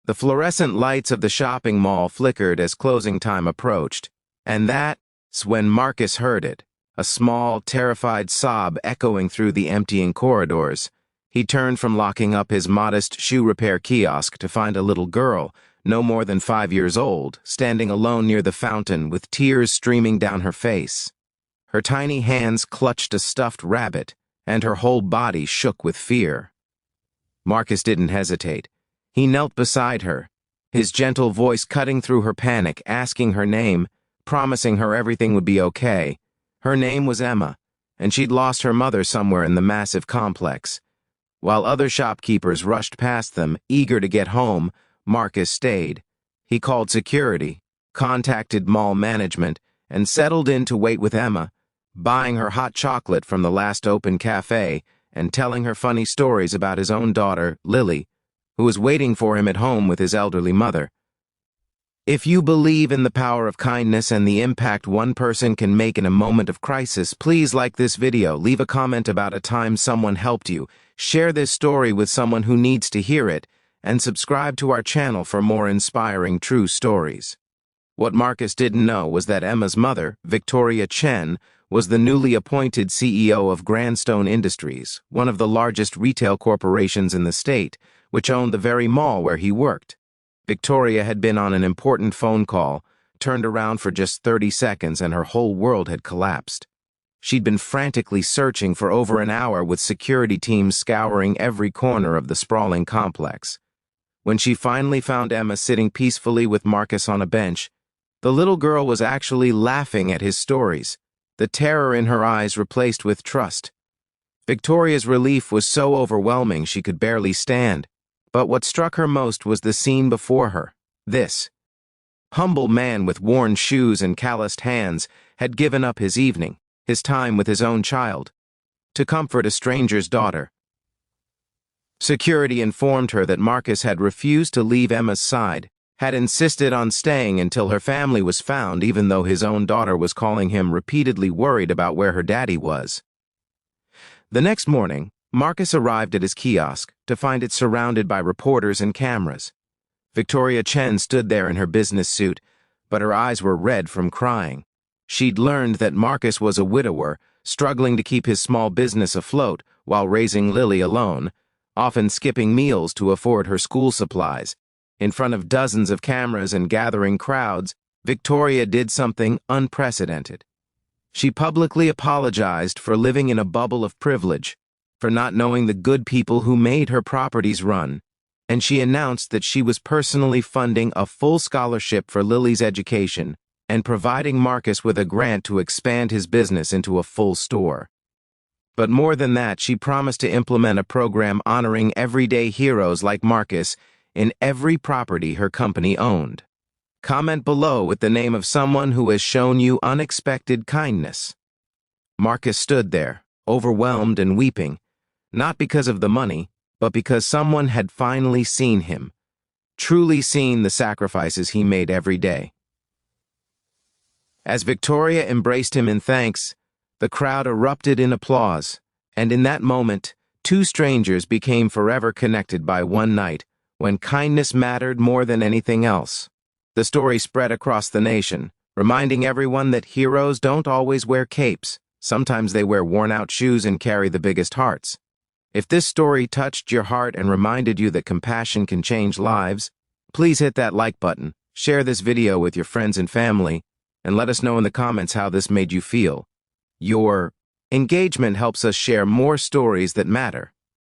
The fluorescent lights of the shopping mall flickered as closing time approached, and that's when Marcus heard it, a small, terrified sob echoing through the emptying corridors. He turned from locking up his modest shoe repair kiosk to find a little girl, no more than 5 years old, standing alone near the fountain with tears streaming down her face. Her tiny hands clutched a stuffed rabbit, and her whole body shook with fear. Marcus didn't hesitate. He knelt beside her, his gentle voice cutting through her panic, asking her name, promising her everything would be okay. Her name was Emma, and she'd lost her mother somewhere in the massive complex. While other shopkeepers rushed past them, eager to get home, Marcus stayed. He called security, contacted mall management, and settled in to wait with Emma, buying her hot chocolate from the last open cafe and telling her funny stories about his own daughter, Lily, who was waiting for him at home with his elderly mother. If you believe in the power of kindness and the impact one person can make in a moment of crisis, please like this video, leave a comment about a time someone helped you, share this story with someone who needs to hear it, and subscribe to our channel for more inspiring true stories. What Marcus didn't know was that Emma's mother, Victoria Chen, was the newly appointed CEO of Grandstone Industries, one of the largest retail corporations in the state, which owned the very mall where he worked. Victoria had been on an important phone call, turned around for just 30 seconds, and her whole world had collapsed. She'd been frantically searching for over an hour with security teams scouring every corner of the sprawling complex. When she finally found Emma sitting peacefully with Marcus on a bench, the little girl was actually laughing at his stories, the terror in her eyes replaced with trust. Victoria's relief was so overwhelming she could barely stand, but what struck her most was the scene before her. This humble man with worn shoes and calloused hands had given up his evening, his time with his own child, to comfort a stranger's daughter. Security informed her that Marcus had refused to leave Emma's side, had insisted on staying until her family was found, even though his own daughter was calling him repeatedly, worried about where her daddy was. The next morning, Marcus arrived at his kiosk to find it surrounded by reporters and cameras. Victoria Chen stood there in her business suit, but her eyes were red from crying. She'd learned that Marcus was a widower, struggling to keep his small business afloat while raising Lily alone, often skipping meals to afford her school supplies. In front of dozens of cameras and gathering crowds, Victoria did something unprecedented. She publicly apologized for living in a bubble of privilege, for not knowing the good people who made her properties run, and she announced that she was personally funding a full scholarship for Lily's education and providing Marcus with a grant to expand his business into a full store. But more than that, she promised to implement a program honoring everyday heroes like Marcus in every property her company owned. Comment below with the name of someone who has shown you unexpected kindness. Marcus stood there, overwhelmed and weeping, not because of the money, but because someone had finally seen him, truly seen the sacrifices he made every day. As Victoria embraced him in thanks, the crowd erupted in applause, and in that moment, two strangers became forever connected by one night, when kindness mattered more than anything else. The story spread across the nation, reminding everyone that heroes don't always wear capes. Sometimes they wear worn-out shoes and carry the biggest hearts. If this story touched your heart and reminded you that compassion can change lives, please hit that like button, share this video with your friends and family, and let us know in the comments how this made you feel. Your engagement helps us share more stories that matter.